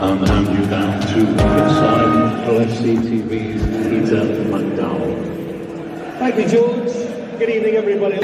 And you down to inside OFC TV's Peter McDowell. Thank you, George. Good evening, everybody.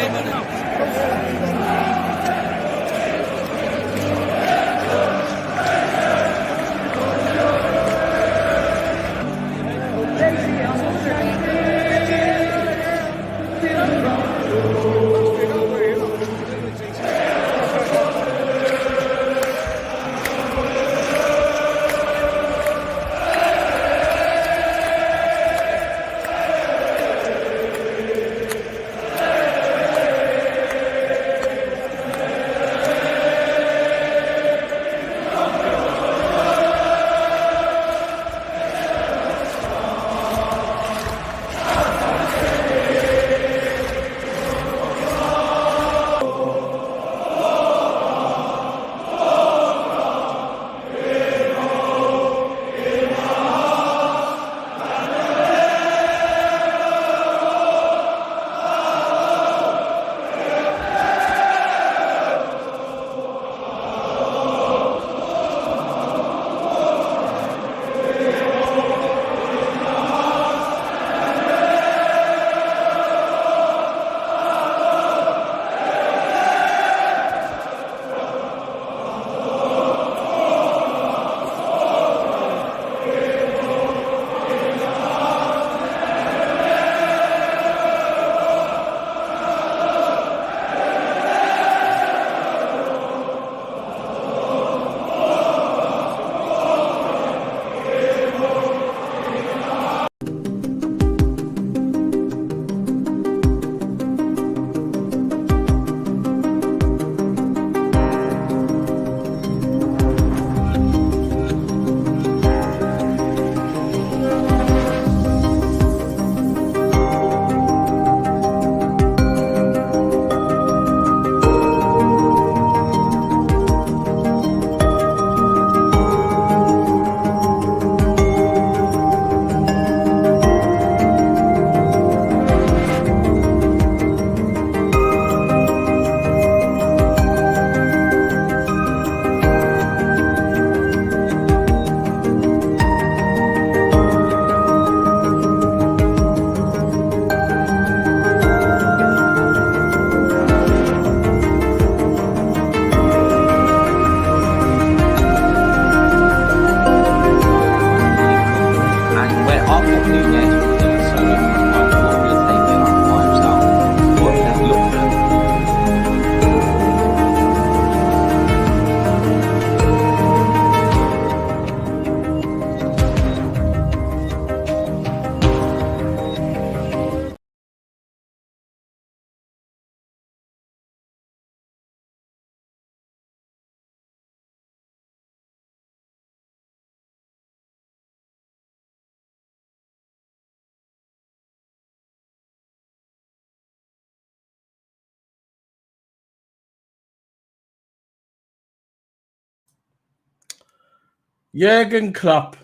Jurgen Klopp,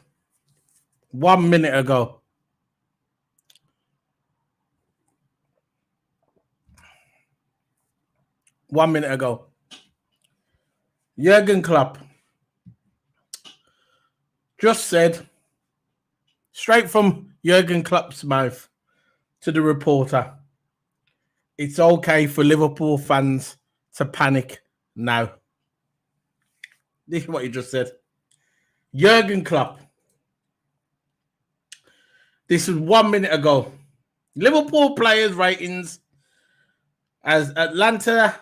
1 minute ago. Jurgen Klopp just said, straight from Jurgen Klopp's mouth to the reporter, it's okay for Liverpool fans to panic now. This is what he just said. Jurgen Klopp. This was 1 minute ago. Liverpool players' ratings as Atalanta,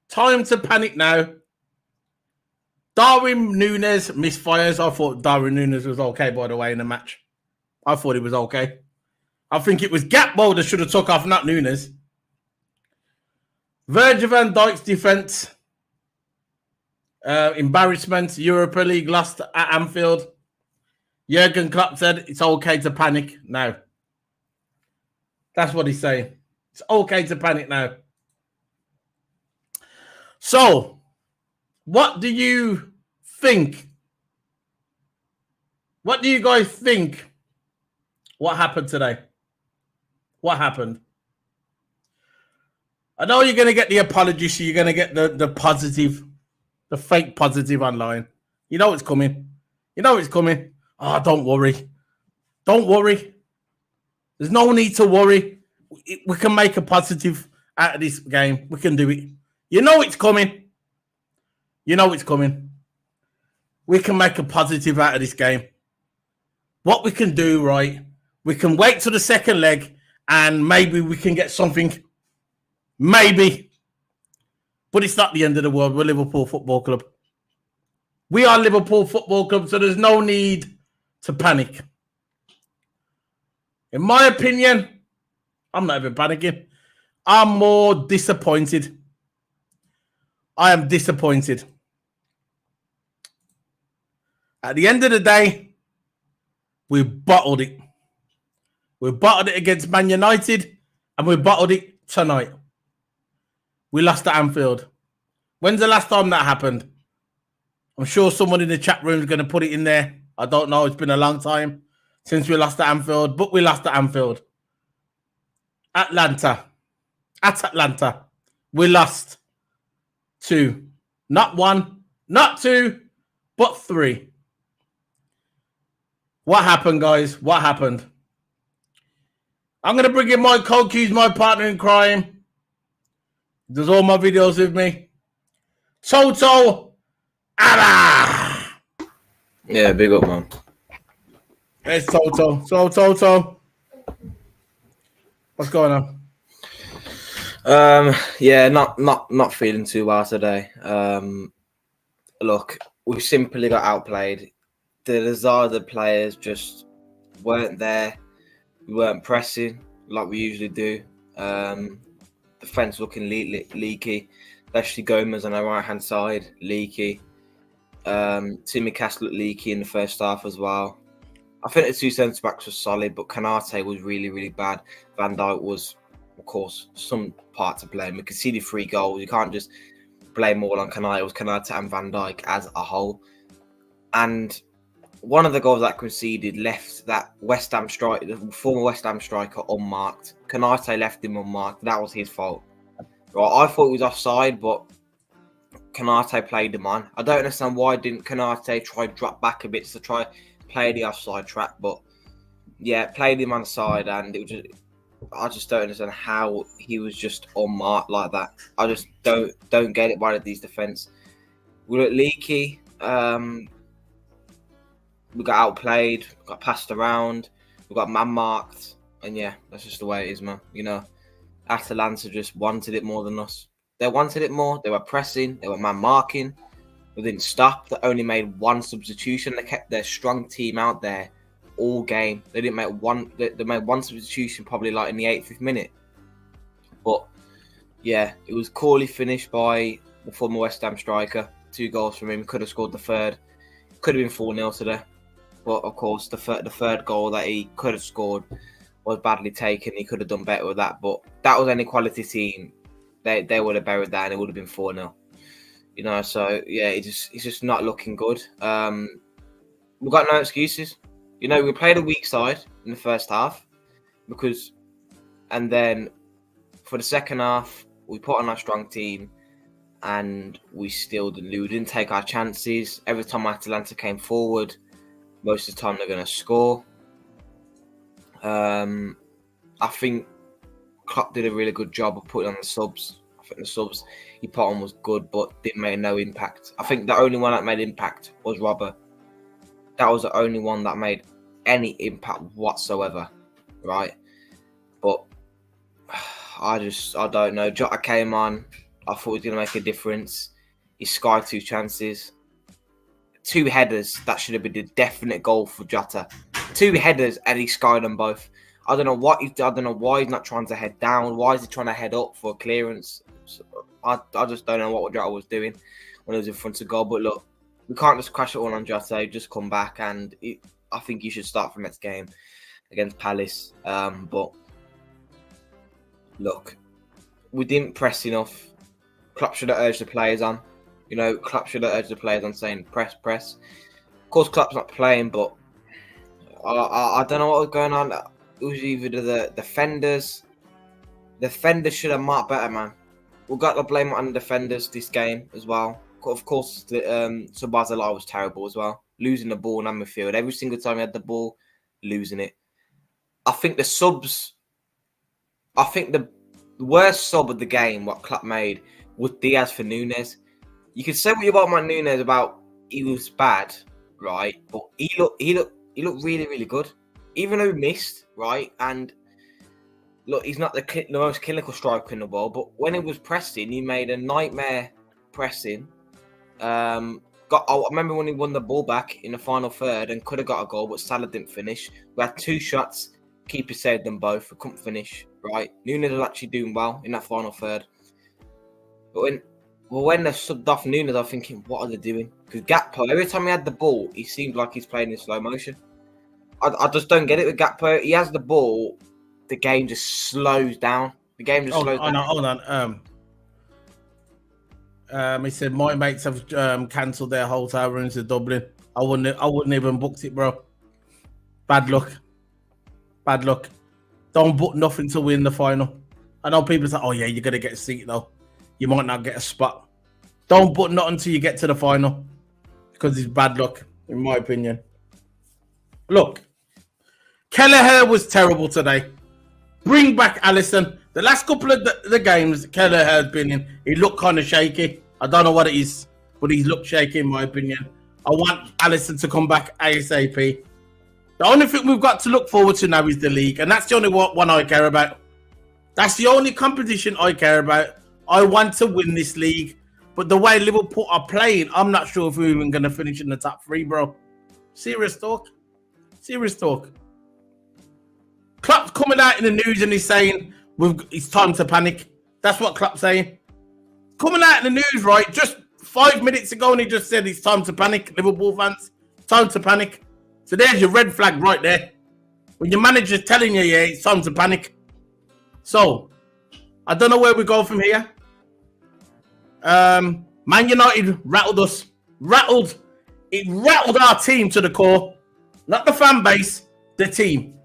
time to panic now. Darwin Núñez misfires. I thought Darwin Núñez was okay, by the way, in the match. I thought he was okay. I think it was Gakpo that should have took off, not Núñez. Virgil van Dijk's defence. Embarrassment. Europa League lost at Anfield. Jurgen Klopp said it's okay to panic now. That's what he's saying. It's okay to panic now. So, what do you think? What do you guys think? What happened today? What happened? I know you're going to get the apology, so you're going to get the positive, the fake positive online. You know it's coming. You know it's coming. Oh, don't worry. Don't worry. There's no need to worry. We can make a positive out of this game. We can do it. You know it's coming. You know it's coming. We can make a positive out of this game. What we can do, right? We can wait till the second leg and maybe we can get something. Maybe. But it's not the end of the world. We're Liverpool Football Club. We are Liverpool Football Club, so there's no need to panic. In my opinion, I'm not even panicking. I'm more disappointed. I am disappointed. At the end of the day, we bottled it. We bottled it against Man United and we bottled it tonight. We lost at Anfield. When's the last time that happened? I'm sure someone in the chat room is going to put it in there. I don't know. It's been a long time since we lost at Anfield, but we lost at Anfield. At Atalanta, we lost 2. Not 1, not 2, but 3. What happened, guys? What happened? I'm going to bring in my co-Q's, my partner in crime. Does all my videos with me. TOTO. Ada. Yeah, big up, man. It's TOTO. So, TOTO. What's going on? Yeah, not feeling too well today. Look, we simply got outplayed. The desire of the players just weren't there. We weren't pressing like we usually do. Defense looking leaky, especially Gomez on our right hand side, leaky. Timmy Cass looked leaky in the first half as well. I think the 2 centre backs were solid, but Kanate was really, really bad. Van Dijk was, of course, some part to blame. We conceded 3 goals. You can't just blame all on Kanate. It was Kanate and Van Dijk as a whole. And one of the goals that conceded left that West Ham striker, the former West Ham striker, unmarked. Kanate left him unmarked. That was his fault. Right, I thought he was offside, but Kanate played him on. I don't understand why didn't Kanate try drop back a bit to try play the offside track, but yeah, played him on the side, and it was just, I just don't understand how he was just unmarked like that. I just don't get it by these defense. We look leaky. We got outplayed, got passed around, we got man marked, and yeah, that's just the way it is, man. You know, Atalanta just wanted it more than us. They wanted it more. They were pressing. They were man marking. They didn't stop. They only made 1 substitution. They kept their strong team out there all game. They didn't make one. They made 1 substitution probably like in the 80th minute. But yeah, it was coolly finished by the former West Ham striker. 2 goals from him. Could have scored the third. Could have been 4-0 today. But of course, the third goal that he could have scored was badly taken. He could have done better with that. But that was any quality team. They would have buried that and it would have been 4-0. You know, so yeah, it's just not looking good. we've got no excuses. You know, we played a weak side in the first half and then for the second half, we put on our strong team and we didn't take our chances. Every time Atalanta came forward, most of the time they're going to score. I think Klopp did a really good job of putting on the subs. I think the subs he put on was good, but didn't make no impact. I think the only one that made impact was Robert. That was the only one that made any impact whatsoever, right? But I don't know. Jota came on. I thought he was going to make a difference. He skied 2 chances. 2 headers. That should have been the definite goal for Jota. 2 headers and he skied them both. I don't know why he's not trying to head down. Why is he trying to head up for clearance? I just don't know what Jota was doing when he was in front of goal. But look, we can't just crash it all on Jota. Just come back and I think he should start from next game against Palace. But look, we didn't press enough. Klopp should have urged the players on. You know, Klopp should have urged the players on saying press. Of course, Klopp's not playing, but I don't know what was going on. It was either the defenders. The defenders should have marked better, man. We've got to blame it on the defenders this game as well. Of course, Sabazala was terrible as well. Losing the ball in midfield. Every single time he had the ball, losing it. I think the subs... I think the worst sub of the game, what Klopp made, was Diaz for Nunes. You can say what you want about Nunes about he was bad, right? But he looked really, really good. Even though he missed, right? And look, he's not the most clinical striker in the world, but when he was pressing, he made a nightmare pressing. I remember when he won the ball back in the final third and could have got a goal, but Salah didn't finish. We had 2 shots. Keeper saved them both. We couldn't finish, right? Nunes was actually doing well in that final third. But when they subbed off Nunes, I'm thinking, what are they doing? Because Gakpo, every time he had the ball, he seemed like he's playing in slow motion. I just don't get it with Gakpo. He has the ball, the game just slows down. The game just slows down. Hold on. He said my mates have cancelled their hotel rooms to Dublin. I wouldn't even booked it, bro. Bad luck. Don't book nothing to win the final. I know people say, "Oh yeah, you're gonna get a seat though. You might not get a spot." Don't book nothing until you get to the final, because it's bad luck, in my opinion. Look, Kelleher was terrible today. Bring back Alisson. The last couple of the games Kelleher has been in, he looked kind of shaky. I don't know what it is, but he's looked shaky in my opinion. I want Alisson to come back ASAP. The only thing we've got to look forward to now is the league, and that's the only one I care about. That's the only competition I care about. I want to win this league, but the way Liverpool are playing, I'm not sure if we're even going to finish in the top 3, bro. Serious talk. Klopp's coming out in the news and he's saying it's time to panic. That's what Klopp's saying. Coming out in the news, right? Just 5 minutes ago, and he just said it's time to panic, Liverpool fans. Time to panic. So there's your red flag right there. When your manager's telling you, yeah, it's time to panic. So, I don't know where we go from here. Man United rattled us. It rattled our team to the core. Not the fan base, the team.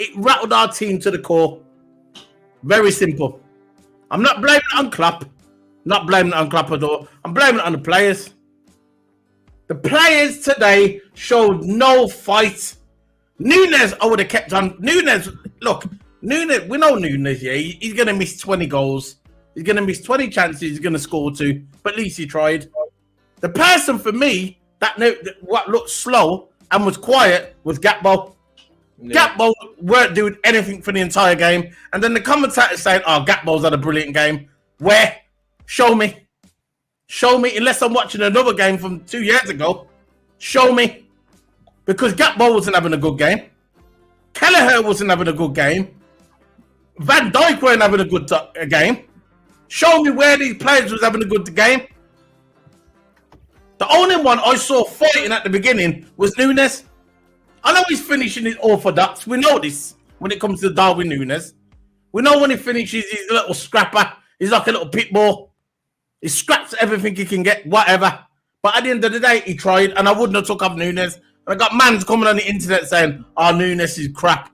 It rattled our team to the core. Very simple. I'm not blaming it on Klopp. Not blaming it on Klopp at all. I'm blaming it on the players. The players today showed no fight. Nunes, I would have kept on. Nunes, we know Nunes, yeah. He's going to miss 20 goals. He's going to miss 20 chances. He's going to score 2. But at least he tried. The person for me what looked slow and was quiet was Gakpo. Yeah. Gakpo weren't doing anything for the entire game. And then the commentators saying, oh, Gakpo's had a brilliant game. Where? Show me. Unless I'm watching another game from 2 years ago. Show me. Because Gakpo wasn't having a good game. Kelleher wasn't having a good game. Van Dijk weren't having a good game. Show me where these players was having a good game. The only one I saw fighting at the beginning was Nunes. I know he's finishing his orthodox. We know this when it comes to Darwin Nunes. We know when he finishes, he's a little scrapper. He's like a little pit bull. He scraps everything he can get, whatever. But at the end of the day, he tried, and I wouldn't have took off Nunes. I got mans coming on the internet saying, "Oh, Nunes is crap.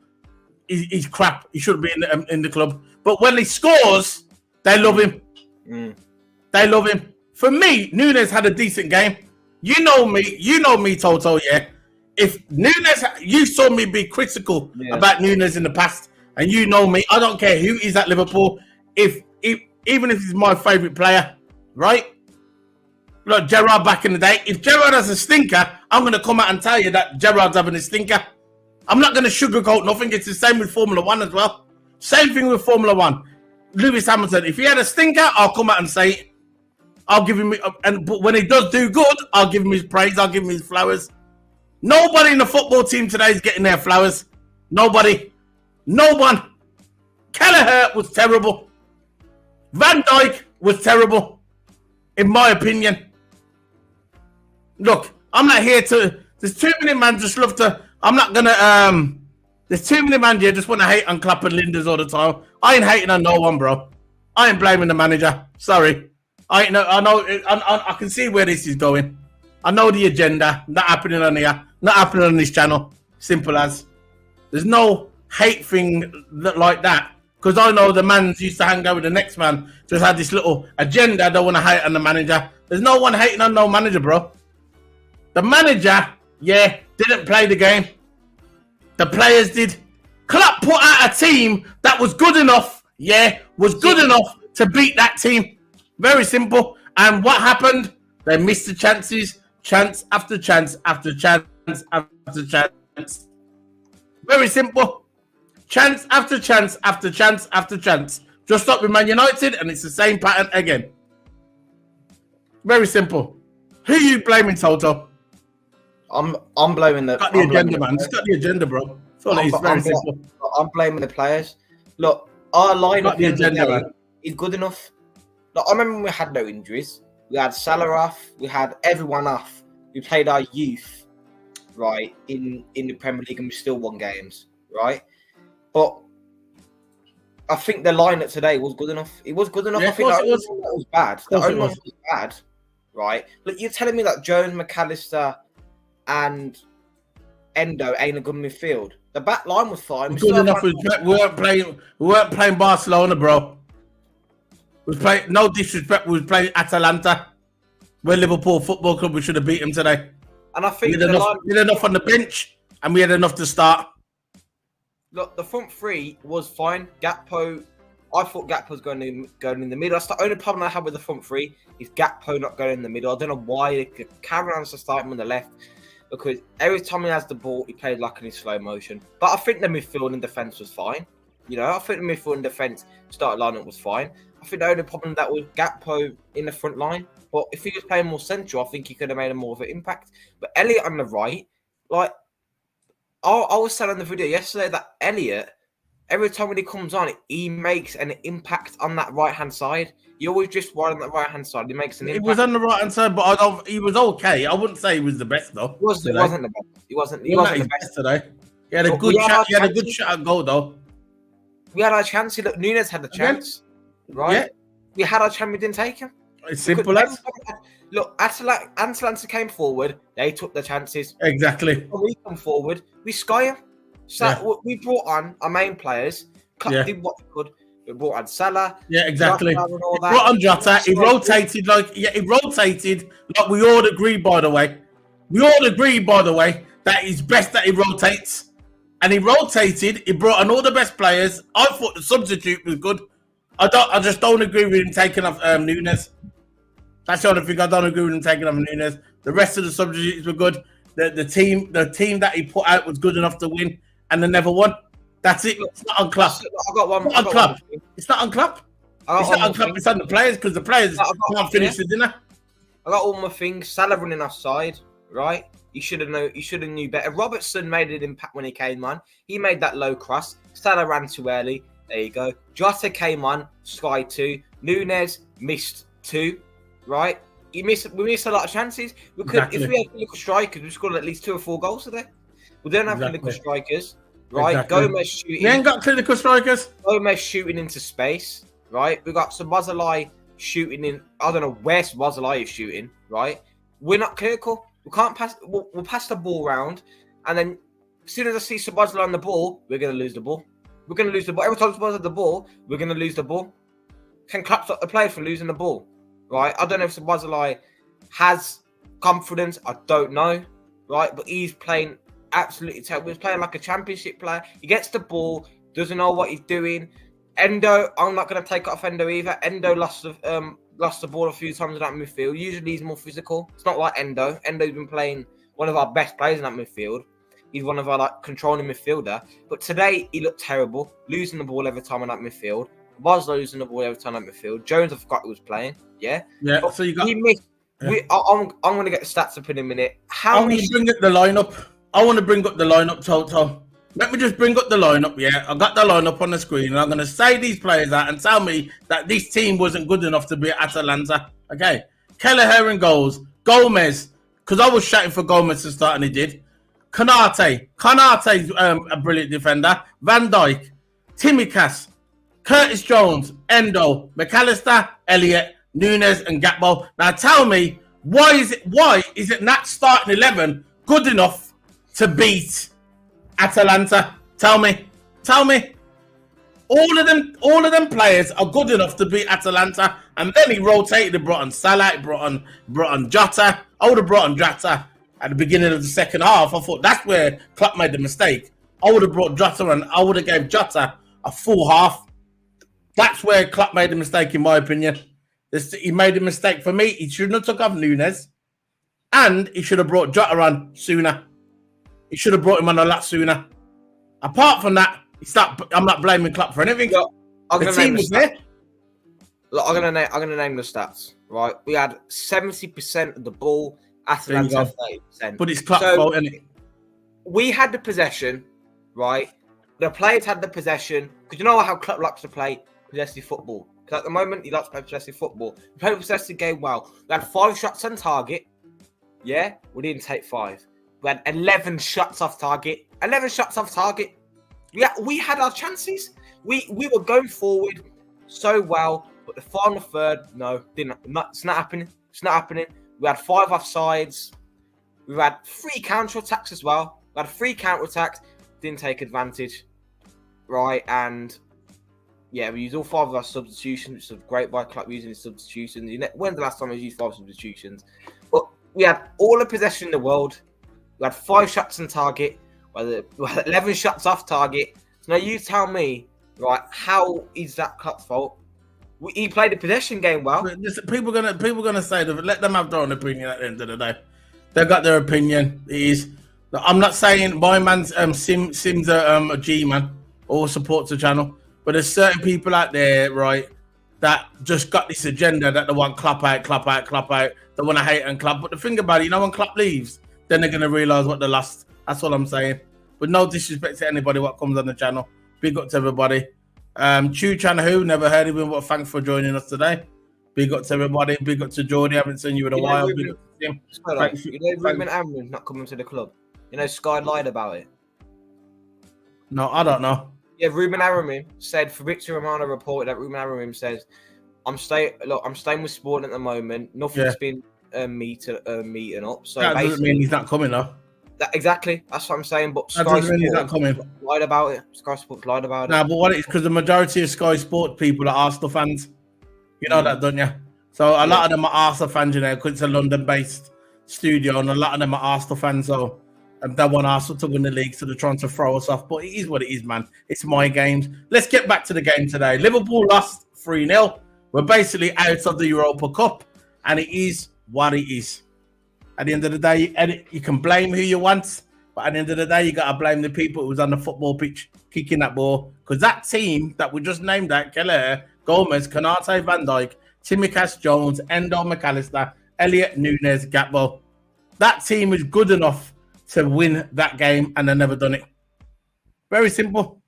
He's crap. He shouldn't be in the club." But when he scores, they love him. They love him. For me, Nunes had a decent game. You know me, Toto. Yeah. If Nunes, you saw me be critical about Nunes in the past, and you know me. I don't care who is at Liverpool. Even if he's my favourite player, right? Like Gerrard back in the day. If Gerrard has a stinker, I'm going to come out and tell you that Gerrard's having a stinker. I'm not going to sugarcoat nothing. It's the same with Formula 1 as well. Same thing with Formula 1. Lewis Hamilton, if he had a stinker, I'll come out and say it. I'll give him, but when he does do good, I'll give him his praise. I'll give him his flowers. Nobody in the football team today is getting their flowers. Nobody. No one. Kelleher was terrible. Van Dijk was terrible, in my opinion. Look, I'm not here to. There's too many man just love to. I'm not gonna. There's too many man here just want to hate on Klopp and Linders all the time. I ain't hating on no one, bro. I ain't blaming the manager. Sorry. I know. I can see where this is going. I know the agenda. Not happening on here. Not happening on this channel. Simple as. There's no hate thing like that. Because I know the man's used to hang out with the next man. Just had this little agenda. I don't want to hate on the manager. There's no one hating on no manager, bro. The manager, didn't play the game. The players did. Klopp put out a team that was good enough, was good enough to beat that team. Very simple. And what happened? They missed the chances. Chance after chance after chance after chance. Very simple. Chance after chance after chance after chance. Just up with Man United, and it's the same pattern again. Very simple. Who are you blaming, Toto? I'm blaming the. Got the agenda, man. Just got the agenda, bro. It's very simple. I'm blaming the players. Look, our lineup is good enough. Look, I remember when we had no injuries. We had Salah off. We had everyone off. We played our youth, right, in the Premier League, and we still won games, right? But I think the lineup today was good enough. It was good enough. Yeah, I think that was bad. The only one was was bad, right? Look, you're telling me that Jones, McAllister, and Endo ain't a good midfield. The back line was fine. Good enough. We weren't playing Barcelona, bro. We played. No disrespect. We was playing Atalanta. We're Liverpool Football Club. We should have beat them today. And I think we had enough on the bench, and we had enough to start. Look, the front three was fine. Gakpo, I thought Gakpo was going in the middle. That's the only problem I have with the front three is Gakpo not going in the middle. I don't know why Cameron's to start him on the left, because every time he has the ball, he played like in slow motion. But I think the midfield and defence was fine. You know, I think the midfield and defence start lineup was fine. I think the only problem that was Gakpo in the front line. But if he was playing more central, I think he could have made a more of an impact. But Elliot on the right, like, I was saying in the video yesterday that Elliot, every time when he comes on, he makes an impact on that right-hand side. He always just wide on that right-hand side. He makes an impact. He was on the right-hand side, but he was okay. I wouldn't say he was the best, though. He wasn't the best. He wasn't the best today. He had a good shot. He had a good shot at goal, though. We had our chance. Look, Nunes had the chance, right? Yeah. We had our chance. We didn't take him. It's simple as. Look, Atalanta came forward. They took the chances. Exactly. When we come forward, we sky them. So we brought on our main players. Did what we could. We brought on Salah. Yeah, exactly. Brought on Jota. He rotated like we all agree. By the way, that it's best that he rotates. And he rotated. He brought on all the best players. I thought the substitute was good. I just don't agree with him taking off Nunes. That's the only thing I don't agree with him taking off Nunes. The rest of the substitutes were good. The team that he put out was good enough to win, and they never won. That's it. It's not on Klopp. I got one. It's not on Klopp. It's not on Klopp. It's on the players, because the players can't finish the dinner. I got all my things. Salah running offside, right? You should have knew better. Robertson made an impact when he came on. He made that low cross. Salah ran too early. There you go. Jota came on, Sky 2. Nunes missed 2, right? We missed a lot of chances. We could, if we had clinical strikers, we scored at least 2 or 4 goals today. We don't have clinical strikers, right? Exactly. Gomez shooting. You ain't got clinical strikers. Gomez shooting into space, right? We got Szoboszlai shooting in. I don't know where Szoboszlai is shooting, right? We're not clinical. We can't pass. We'll pass the ball round, and then as soon as I see Szoboszlai on the ball, we're going to lose the ball. We're going to lose the ball. Every time Szoboszlai has the ball, we're going to lose the ball. Can Klopp stop the player from losing the ball? Right? I don't know if Szoboszlai has confidence. I don't know. Right? But he's playing absolutely terrible. He's playing like a championship player. He gets the ball, doesn't know what he's doing. Endo, I'm not going to take it off Endo either. Endo lost the ball a few times in that midfield. Usually he's more physical. It's not like Endo. Endo's been playing one of our best players in that midfield. He's one of our controlling midfielder. But today he looked terrible, losing the ball every time in that midfield. Was losing the ball every time in that midfield. Jones, I forgot he was playing. Yeah. So you got. He missed. Yeah. I'm going to get the stats up in a minute. I want to bring up the lineup. I want to bring up the lineup, Toto. Let me just bring up the lineup, yeah? I got the lineup on the screen, and I'm going to say these players out and tell me that this team wasn't good enough to be at Atalanta, okay? Kelleher in goals. Gomez, because I was shouting for Gomez to start, and he did. Konate's a brilliant defender. Van Dijk, Tsimikas, Curtis Jones, Endo, McAllister, Elliott, Nunes, and Gakpo. Now tell me, why is it not starting 11 good enough to beat Atalanta? Tell me. All of them players are good enough to beat Atalanta, and then he rotated and brought on Salah, brought on Jota. I would have brought on Jota at the beginning of the second half. I thought that's where Klopp made the mistake. I would have brought Jota and I would have gave Jota a full half. That's where Klopp made the mistake, in my opinion. He made a mistake for me. He shouldn't have took off Nunes, and he should have brought Jota on sooner. He should have brought him on a lot sooner. Apart from that, I'm not blaming Klopp for anything. Look, I'm the gonna team name was the there. Look, I'm gonna name the stats. Right, we had 70% of the ball. Atalanta 30%. But it's Klopp's fault, isn't it? We had the possession, right? The players had the possession, because you know how Klopp likes to play possessive football. Because at the moment he likes to play possessive football. We played the possessive game well. We had 5 shots on target. Yeah, we didn't take 5. We had 11 shots off target. 11 shots off target. We had our chances. We were going forward so well, but the final third, no, it's not happening. It's not happening. We had 5 offsides. We had 3 counter-attacks as well. We had 3 counter-attacks. Didn't take advantage. Right, and yeah, we used all 5 of our substitutions, which was great by Klopp using his substitutions. When's the last time we used 5 substitutions? But we had all the possession in the world. We had 5 shots on target. We had 11 shots off target. So now you tell me, right, how is that Klopp's fault? He played the possession game well. People gonna say that. Let them have their own opinion at the end of the day. They've got their opinion. I'm not saying my man's Sim's a G man or supports the channel, but there's certain people out there, right, that just got this agenda that they want Klopp out. They want to hate and Klopp. But the thing about it, when Klopp leaves, then they're gonna realise what they lost. That's all I'm saying. But no disrespect to anybody what comes on the channel. Big up to everybody. Chu Chan Who, never heard of him, but thanks for joining us today. Big up to everybody. Big up to Jordy. Haven't seen you in a while. Big up to him. Ruben Amorim's not coming to the club. Sky lied about it. No, I don't know. Yeah, Ruben Amorim said, Fabrizio Romano reported that Ruben Amorim says, I'm staying with Sporting at the moment. Nothing's been meeting up. So that doesn't mean he's not coming though. Exactly, that's what I'm saying. But that doesn't mean he's not coming. Lied about it. Sky Sports lied about it. Nah, but what it is, because the majority of Sky Sports people are Arsenal fans. You know that, don't you? So a lot of them are Arsenal fans, because it's a London-based studio, and a lot of them are Arsenal fans. So they want Arsenal to win the league, so they're trying to throw us off. But it is what it is, man. It's my games. Let's get back to the game today. Liverpool lost 3-0. We're basically out of the Europa Cup, and it is what it is. At the end of the day, you can blame who you want, but at the end of the day, you got to blame the people who was on the football pitch kicking that ball. Because that team that we just named out, Kelleher, Gomez, Konate, Van Dijk, Tsimikas, Jones, Endo, McAllister, Elliott, Nunes, Gakpo, that team is good enough to win that game, and they've never done it. Very simple.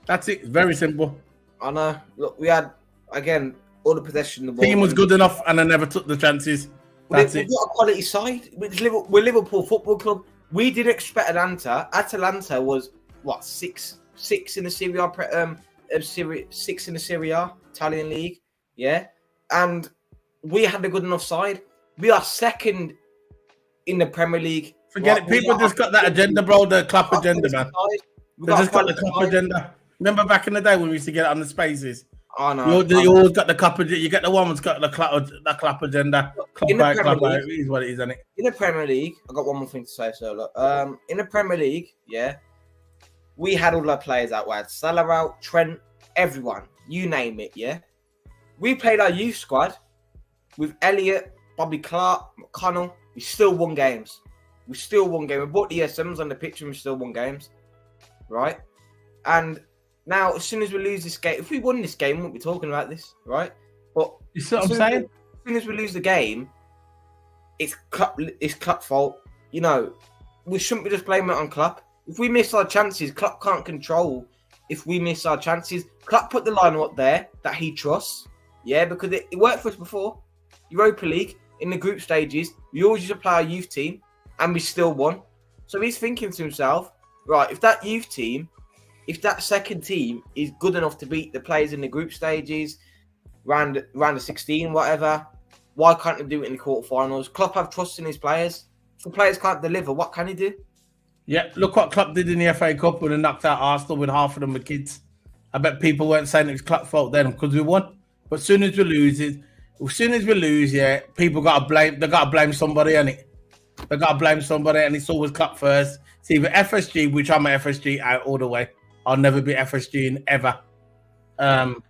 That's it. Very simple. I know. Look, we had, again, all the possession of the ball. Team was good enough, and they never took the chances. That's it. We've got a quality side. We're Liverpool Football Club. We didn't expect Atalanta. Atalanta was what six in the Serie A, 6 in the Serie A Italian league. Yeah, and we had a good enough side. We are second in the Premier League. Forget right, it. People just got that agenda, bro. The club agenda, man. We They just got the club agenda. Remember back in the day when we used to get it on the spaces? Oh, no. You always got the club agenda. You get the one that's got the club agenda. In the Club out, Premier club out. League- It is what it is, isn't it? In the Premier League, I got one more thing to say. So, look, in the Premier League, yeah, we had all our players out. We had Salah out, Trent, everyone, you name it, yeah. We played our youth squad with Elliott, Bobby Clark, McConnell. We still won games. We brought the SMs on the pitch and we still won games, right? And now, as soon as we lose this game, if we won this game, we wouldn't be talking about this, right? But You see what I'm saying? As soon as we lose the game, it's Klopp's fault. You know, we shouldn't be just blaming it on Klopp. If we miss our chances, Klopp can't control if we miss our chances. Klopp put the line up there that he trusts, yeah, because it worked for us before. Europa League, in the group stages, we always used to play our youth team, and we still won. So he's thinking to himself, right, if that youth team, if that second team is good enough to beat the players in the group stages, round of 16, whatever, why can't he do it in the quarterfinals? Klopp have trust in his players. If the players can't deliver, what can he do? Yeah, look what Klopp did in the FA Cup when he knocked out Arsenal with half of them were kids. I bet people weren't saying it was Klopp's fault then because we won. But as soon as we lose, yeah, people got to blame. They got to blame somebody, and it's always Klopp first. It's either FSG, which I'm a FSG out all the way. I'll never be FSG in ever. But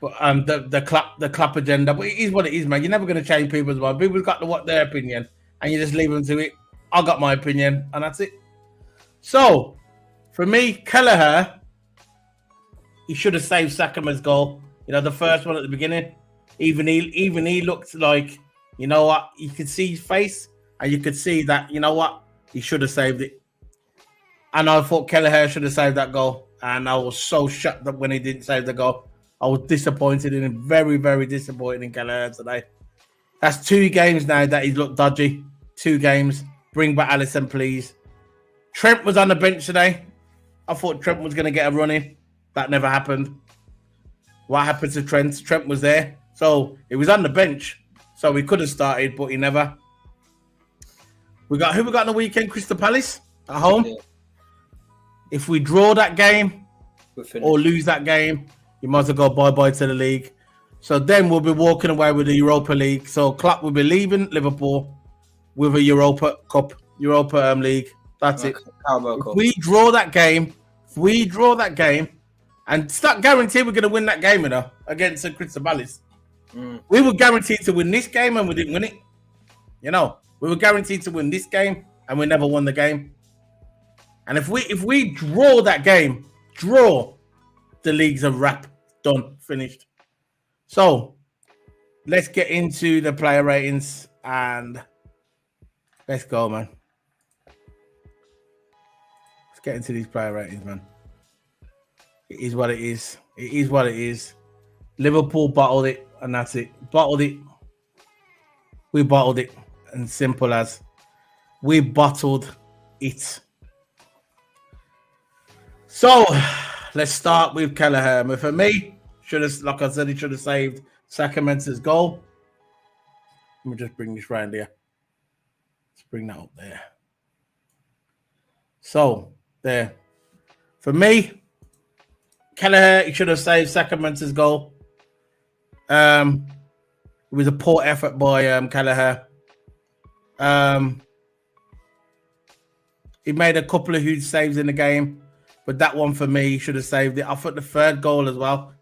the Klopp agenda. But it is what it is, man. You're never going to change people's mind. People's got their opinion, and you just leave them to it. I got my opinion, and that's it. So, for me, Kelleher, he should have saved Saka's goal. You know, the first one at the beginning. Even he looked like, you know what, you could see his face, and you could see that, you know what, he should have saved it. And I thought Kelleher should have saved that goal. And I was so shocked that when he didn't save the goal. I was disappointed in him, very, very disappointed in Kelleher today. That's 2 games now that he's looked dodgy. 2 games. Bring back Alisson, please. Trent was on the bench today. I thought Trent was going to get a run in. That never happened. What happened to Trent? Trent was there. So he was on the bench. So he could have started, but he never. Who we got on the weekend? Crystal Palace at home. Yeah. If we draw that game or lose that game, you might as well go bye-bye to the league. So then we'll be walking away with the Europa League. So Klopp will be leaving Liverpool with a Europa League. That's it. If we draw that game, and it's not guaranteed we're going to win that game, you know, against Crystal Palace. We were guaranteed to win this game and we didn't win it. You know, we were guaranteed to win this game and we never won the game. And if we draw that game, the league's a wrap, done, finished. So let's get into the player ratings and let's go, man. Let's get into these player ratings, man. It is what it is. It is what it is. Liverpool bottled it, and that's it. Bottled it. We bottled it. And simple as we bottled it. So let's start with Kelleher. But for me, like I said, he should have saved Sacramento's goal. Let me just bring this round here. Let's bring that up there. So there. For me, Kelleher, he should have saved Sacramento's goal. It was a poor effort by Kelleher. He made a couple of huge saves in the game, but that one for me, he should have saved it. I thought the third goal as well.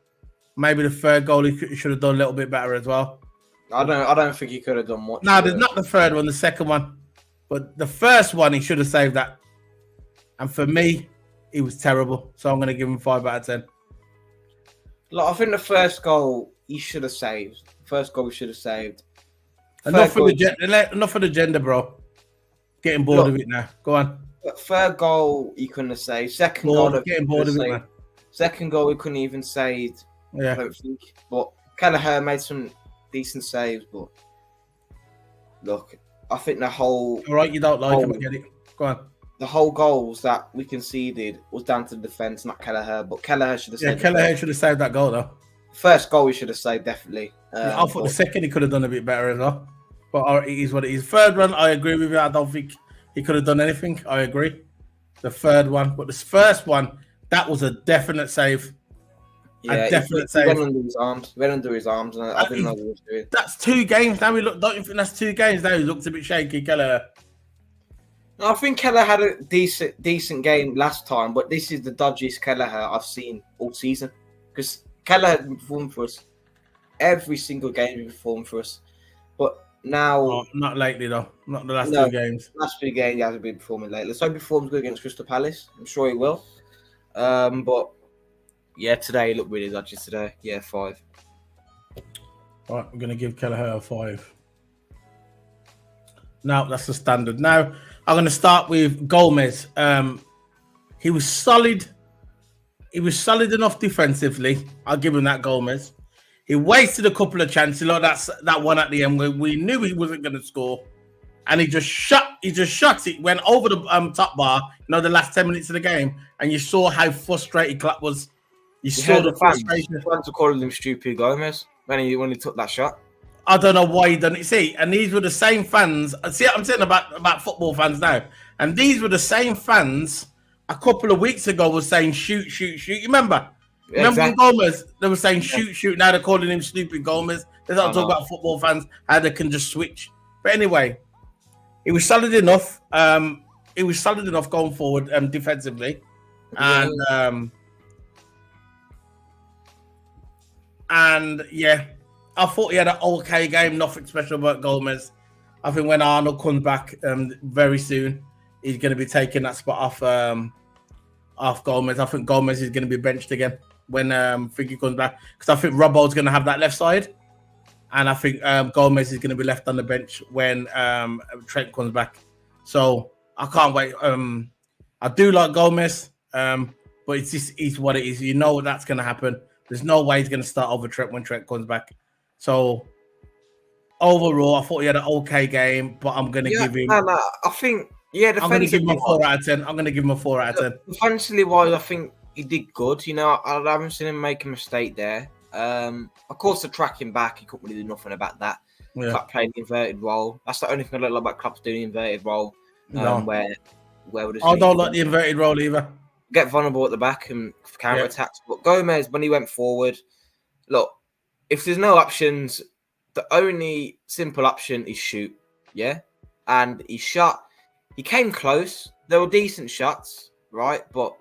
Maybe the third goal he should have done a little bit better as well. I don't think he could have done much. No, there's not the third one, the second one. But the first one, he should have saved that. And for me, he was terrible. So I'm going to give him 5 out of 10. Look, I think the first goal he should have saved. Enough of the gender, bro. Getting bored of it now. Go on. Third goal he couldn't have saved. Second goal, getting bored of it, man. Second goal he couldn't even save. Yeah. I don't think. But Kelleher made some decent saves. But look, I think the whole. All right, you don't like him. I get it. Go on. The whole goals that we conceded was down to the defence, not Kelleher. But Kelleher should have saved. Yeah, Kelleher should have saved that goal though. First goal he should have saved, definitely. I thought the second he could have done a bit better as well. But it is what it is. Third one, I agree with you. I don't think he could have done anything. I agree. The third one, but this first one, that was a definite save. Yeah, A definite he save. went under his arms. Went under his arms, and I didn't know what he was doing. That's 2 games now. Don't you think that's 2 games now? He looks a bit shaky, Keller. I think Kelleher had a decent game last time, but this is the dodgiest Kelleher I've seen all season. Because Kelleher performed for us every single game. He performed for us, but now Not lately though. Not the last 2 games. Last 2 games he hasn't been performing lately. So he performs good against Crystal Palace. I'm sure he will. But yeah, today he looked really dodgy. Today, yeah, 5. All right, I'm gonna give Kelleher a 5. Now that's the standard. Now I'm going to start with Gomez. He was solid. He was solid enough defensively. I'll give him that, Gomez. He wasted a couple of chances. Like that one at the end where we knew he wasn't going to score, and he just shot it. Went over the top bar. The last 10 minutes of the game, and you saw how frustrated Klopp was. You saw the frustration. The fans were calling him stupid Gomez when he took that shot. I don't know why he done it. See, and these were the same fans. See, I'm saying about football fans now. And these were the same fans a couple of weeks ago was saying shoot, shoot, shoot. You remember? Remember when Gomez, they were saying shoot, shoot. Now they're calling him stupid Gomez. They're not talking about football fans, how they can just switch. But anyway, it was solid enough. It was solid enough going forward defensively. And yeah. I thought he had an okay game, nothing special about Gomez. I think when Arnold comes back very soon, he's going to be taking that spot off Gomez. I think Gomez is going to be benched again when Figgy comes back, because I think Robbo's going to have that left side, and I think Gomez is going to be left on the bench when Trent comes back. So I can't wait. I do like Gomez, but it's what it is. You know that's going to happen. There's no way he's going to start over Trent when Trent comes back. So overall, I thought he had an okay game, but I'm going to give him. No, I think I'm going to give him a 4 out of 10. I'm going to give him a 4 out of 10. Defensively wise, I think he did good. I haven't seen him make a mistake there. Of course, the tracking back, he couldn't really do nothing about that. Yeah. Klopp playing the inverted role. That's the only thing I don't like about Klopp's doing the inverted role. Where I don't like the inverted role either. Get vulnerable at the back and counter attacks. But Gomez, when he went forward, look. If there's no options, the only simple option is shoot, yeah? And he shot. He came close. There were decent shots, right? But,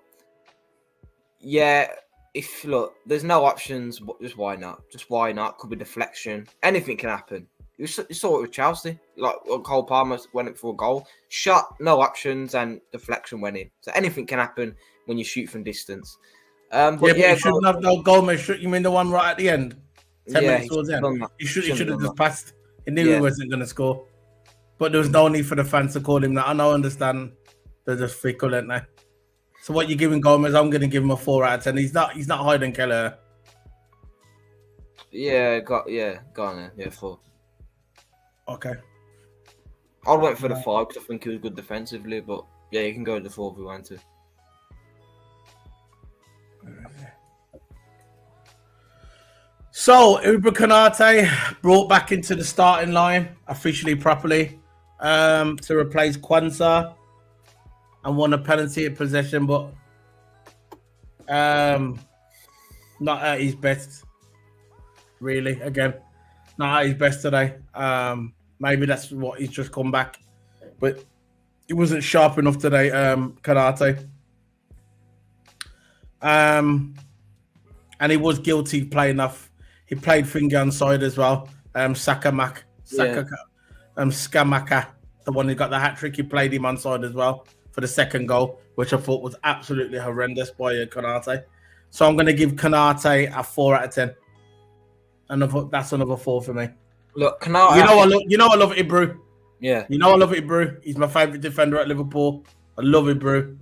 yeah, there's no options, just why not? Just why not? Could be deflection. Anything can happen. You saw it with Chelsea. Like, Cole Palmer went for a goal. Shot, no options, and deflection went in. So anything can happen when you shoot from distance. But you shouldn't have no Gomez. You mean the one right at the end? 10 minutes towards the end. He should have just passed. He knew he wasn't going to score. But there was no need for the fans to call him that. I understand. They're just fickle, aren't they? So what you're giving Gomez, I'm going to give him a 4 out of 10. He's not hiding Keller. Yeah, go on then. Yeah, 4. Okay. I went for the 5 because I think he was good defensively. But yeah, you can go with the 4 if you want to. So, Uber Kanate brought back into the starting line officially, properly, to replace Kwanzaa and won a penalty at possession, but not at his best, really. Again, not at his best today. Maybe that's what he's just come back, but he wasn't sharp enough today, Kanate. And he was guilty playing off. He played finger on side as well. Skamaka, the one who got the hat trick, he played him on side as well for the second goal, which I thought was absolutely horrendous by Konate. So I'm going to give Konate a 4 out of 10. That's another 4 for me. Look, Konate. I love Ibru. Yeah. I love Ibru. He's my favourite defender at Liverpool. I love Ibru.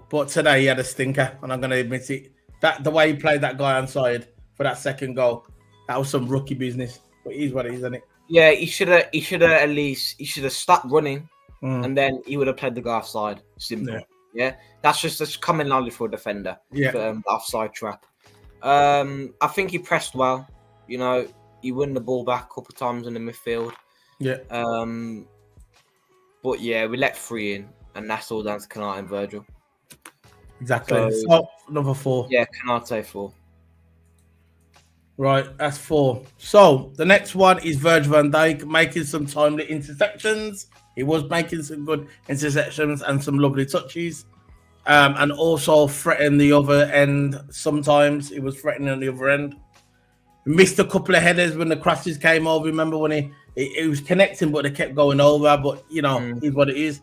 But today he had a stinker, and I'm going to admit it. That the way he played that guy on side for that second goal, that was some rookie business. But it is what it is, isn't it? Yeah, he should have stopped running, and then he would have played the guy offside. Simple. Yeah. That's common knowledge for a defender. Yeah. The offside trap. I think he pressed well. He he won the ball back a couple of times in the midfield. Yeah, But yeah, we let 3 in, and that's all down to Canate and Virgil. exactly. So So number 4. yeah, Canate 4. Right, that's 4. So the next one is Virgil van Dijk making some timely intersections. He was making some good intersections and some lovely touches. And also threatening the other end. Sometimes he was threatening on the other end. He missed a couple of headers when the crosses came over. Remember when he was connecting, but they kept going over. But you know, is what it is.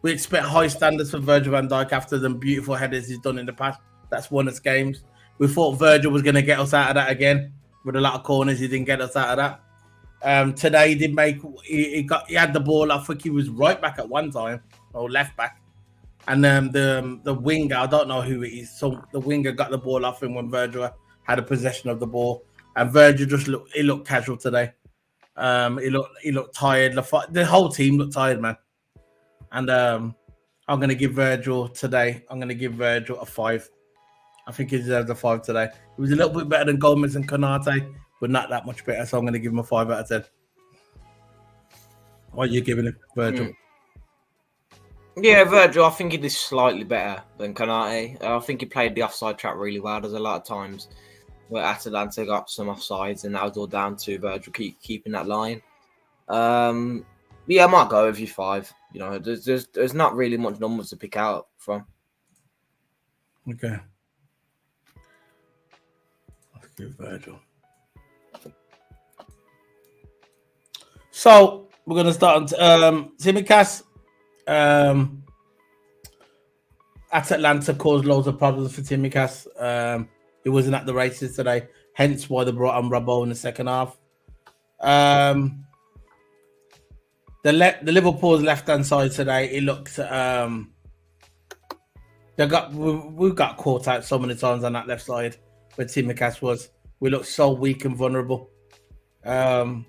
We expect high standards for Virgil van Dijk after the beautiful headers he's done in the past. That's won us games. We thought Virgil was going to get us out of that again with a lot of corners. He didn't get us out of that. Today he did make. He had the ball. I think he was right back at one time or left back. And the winger, I don't know who it is. So the winger got the ball off him when Virgil had a possession of the ball, and Virgil just looked casual today. He looked tired. The whole team looked tired, man. And I'm gonna give Virgil today. I'm gonna give Virgil a 5. I think he deserves a 5 today. He was a little bit better than Gomez and Konate, but not that much better. So I'm gonna give him a 5 out of 10. What are you giving him, Virgil? Yeah, Virgil, I think he did slightly better than Canate. I think he played the offside trap really well. There's a lot of times where Atalanta got some offsides, and that was all down to Virgil keeping that line. Yeah, I might go with you 5. You know, there's not really much numbers to pick out from. Okay. Let's give Virgil. So we're gonna start on Tsimikas. Atalanta caused loads of problems for Tsimikas. He wasn't at the races today, hence why they brought on Robbo in the second half. The Liverpool's left hand side today, it looked we got caught out so many times on that left side where Tsimikas was. We looked so weak and vulnerable. And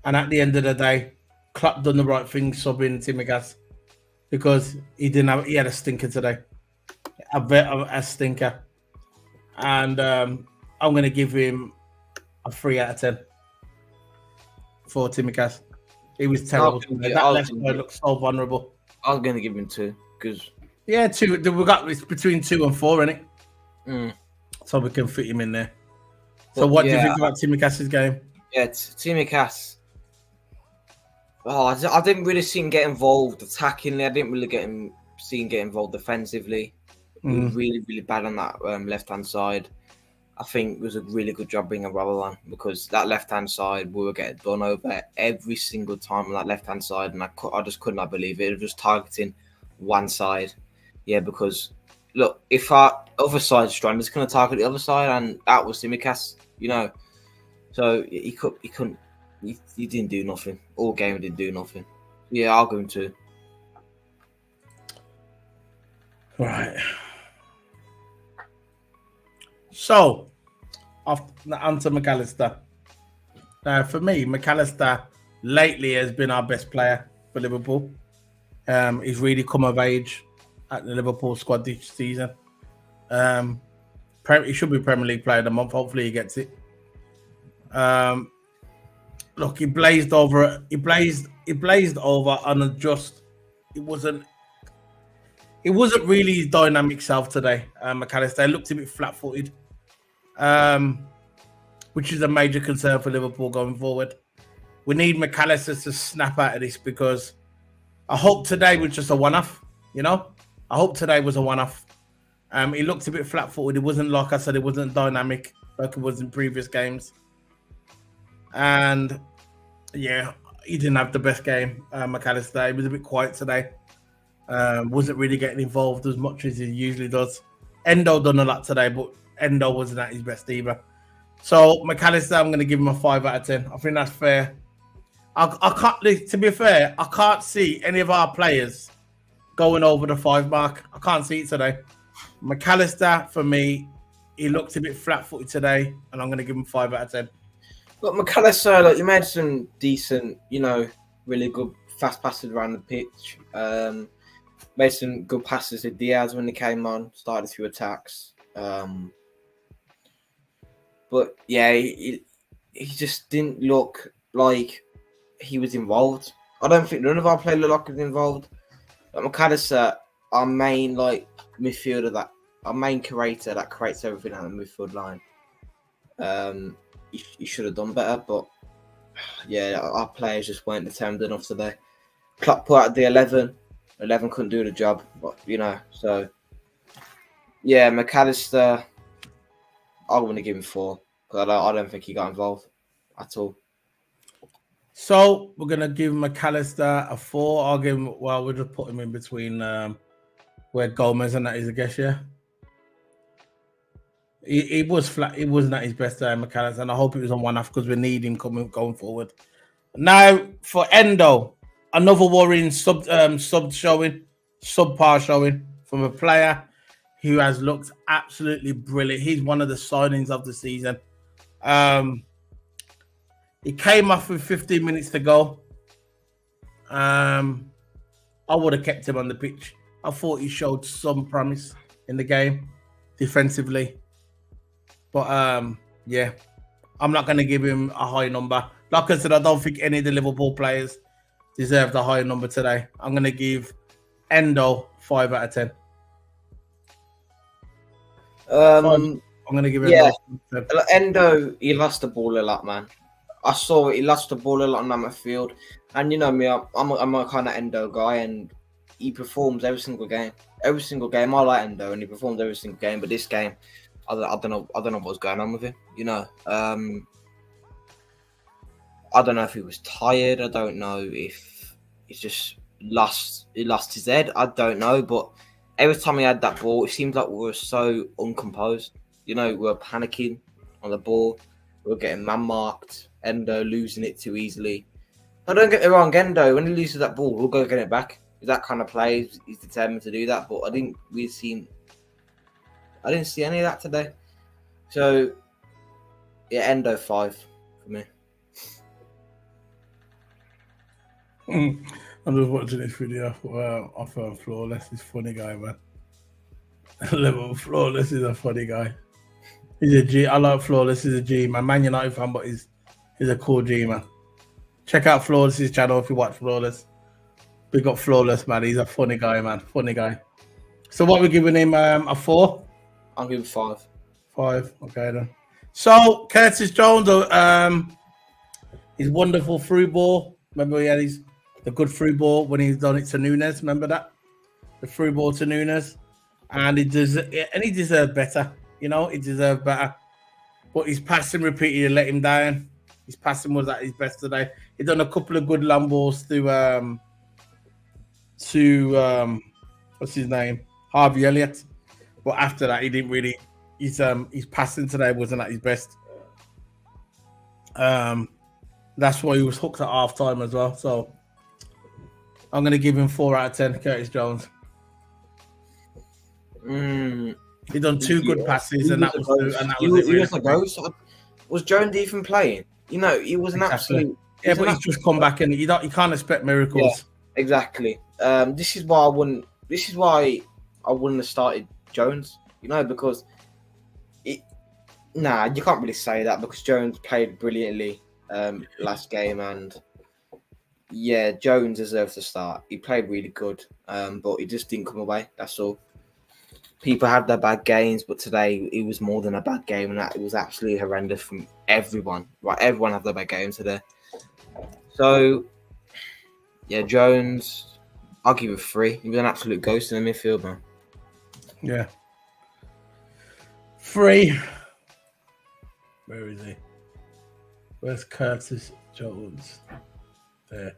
at the end of the day, Klopp done the right thing subbing Tsimikas because he had a stinker today. A stinker. And I'm gonna give him a 3 out of 10 for Tsimikas. He was terrible. That left side looked so vulnerable. I was gonna give him 2 because 2. We got it's between 2 and 4, isn't it? So we can fit him in there. So what do you think about Tsimikas' game? Yeah, Tsimikas. Oh, I didn't really see him get involved attackingly. I didn't really see him get involved defensively. He was really, really bad on that left-hand side. I think it was a really good job bringing Robbo on because that left-hand side, we were getting done over every single time on that left-hand side, and I just could not believe it. It was just targeting one side. Yeah, because, look, if our other side's strong, it's going to target the other side, and that was Tsimikas, you know. So he couldn't. He didn't do nothing. All game he didn't do nothing. Yeah, I'll give him 2. Right. So, onto McAllister. Now, for me, McAllister lately has been our best player for Liverpool. He's really come of age at the Liverpool squad this season. He should be Premier League Player of the Month. Hopefully, he gets it. Look, he blazed over. He blazed over on a just. It wasn't really his dynamic self today. McAllister looked a bit flat-footed, which is a major concern for Liverpool going forward. We need McAllister to snap out of this because I hope today was just a one-off. You know, I hope today was a one-off. He looked a bit flat-footed. It wasn't, like I said, it wasn't dynamic like it was in previous games. And yeah, he didn't have the best game. McAllister, he was a bit quiet today. Wasn't really getting involved as much as he usually does. Endo done a lot today, but Endo wasn't at his best either. So McAllister, I'm going to give him a 5 out of 10. I think that's fair. I can't. To be fair, I can't see any of our players going over the 5 mark. I can't see it today. McAllister, for me, he looked a bit flat-footed today, and I'm going to give him 5 out of 10. Look, McAllister, like you made some decent, you know, really good fast passes around the pitch. Made some good passes to Diaz when he came on. Started a few attacks. But yeah, he just didn't look like he was involved. I don't think none of our players look like he was involved. Like McAllister, our main midfielder, our main creator that creates everything on the midfield line. He should have done better, but yeah, our players just weren't determined enough today. Klopp put out the 11. 11 couldn't do the job, but so yeah, McAllister, I'm going to give him 4 because I don't think he got involved at all. So we're gonna give McAllister a 4. I'll give him. Well, we'll just put him in between where Gomez and that is, I guess. Yeah, he was flat. He wasn't at his best there, McAllister, and I hope it was on one half because we need him going forward. Now for Endo, another worrying subpar showing from a player who has looked absolutely brilliant. He's one of the signings of the season. He came off with 15 minutes to go. I would have kept him on the pitch. I thought he showed some promise in the game defensively. But yeah, I'm not going to give him a high number. Like I said, I don't think any of the Liverpool players deserve the high number today. I'm going to give Endo 5 out of 10. I'm going to give him Endo, he lost the ball a lot, man. I saw it. He lost the ball a lot on that midfield. And you know me, I'm a kind of Endo guy, and he performs every single game. Every single game, I like Endo, and he performs every single game. But this game, I don't know what's going on with him. I don't know if he was tired. I don't know if he's just lost. He lost his head. I don't know. But every time he had that ball, it seems like we were so uncomposed. We were panicking on the ball. We were getting man marked. Endo losing it too easily. I don't get me wrong, Endo, when he loses that ball, we'll go get it back. He's that kind of player. He's determined to do that. But I didn't see any of that today. So yeah, Endo 5 for me. I'm just watching this video of Flawless. He's a funny guy, man. Flawless is a funny guy. He's a G. I like Flawless. He's a G, man. Man United fan, but he's a cool G, man. Check out Flawless's channel if you watch Flawless. We got Flawless, man. He's a funny guy, man. Funny guy. So what we're giving him a 4? I'll give him 5. 5. Okay then. So Curtis Jones, his wonderful through ball. Remember he had the good through ball when he's done it to Nunes. Remember that? The through ball to Nunes, and he deserved better. He deserved better. But his passing repeatedly let him down. His passing was at his best today. He done a couple of good long balls to what's his name? Harvey Elliott. But after that, he didn't really. His passing today wasn't at his best. That's why he was hooked at half time as well. So I'm going to give him 4 out of 10. Curtis Jones. He done 2 good passes, and that was it. He was a ghost. Was Jones even playing? He was an absolute. Yeah, but he's just come back, and you can't expect miracles. Yeah, exactly. This is why I wouldn't have started Jones. Because you can't really say that because Jones played brilliantly last game, and yeah, Jones deserves to start. He played really good, but he just didn't come away. That's all. People had their bad games, but today it was more than a bad game, and it was absolutely horrendous from everyone. Right, everyone had their bad games today. So, yeah, Jones, I'll give it 3. He was an absolute ghost in the midfield, man. Yeah. 3. Where is he? Where's Curtis Jones? There.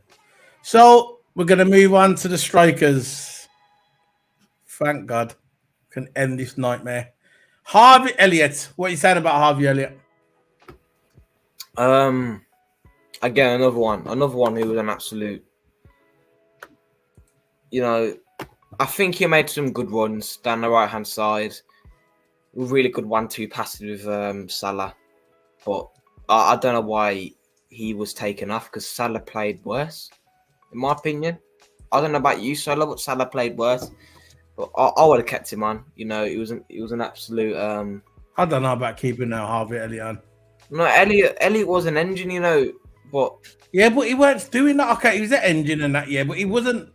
So, we're going to move on to the strikers. Thank God. Can end this nightmare. Harvey Elliott. What are you saying about Harvey Elliott? Again, another one who was an absolute. I think he made some good runs down the right hand side. Really good 1-2 passes with Salah, but I don't know why he was taken off because Salah played worse, in my opinion. I don't know about you, Salah, but Salah played worse. But I would have kept him on. It was an absolute I don't know about keeping now Harvey Elliott on. No, Elliot was an engine, you know, but Yeah, but he weren't doing that. Okay, he was an engine and that, yeah, but he wasn't.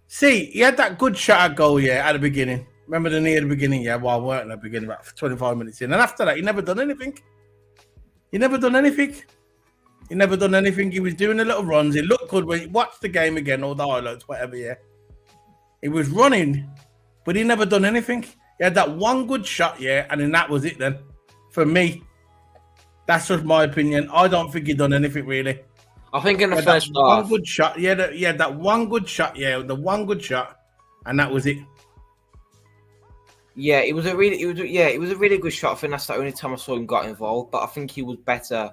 See, he had that good shot at goal, yeah, at the beginning. Remember the knee at the beginning? Yeah, well, I weren't at the beginning, about 25 minutes in. And after that, he never done anything. He never done anything. He never done anything. He was doing the little runs. It looked good when you watched the game again, all the highlights, whatever, yeah. He was running, but he never done anything. He had that one good shot, yeah, and then that was it then. For me, that's just my opinion. I don't think he done anything, really. I think in the Yeah, first that one half, good shot. Yeah, that one good shot. Yeah, the one good shot, and that was it. yeah, it was a really good shot. I think that's the only time I saw him got involved. But I think he was better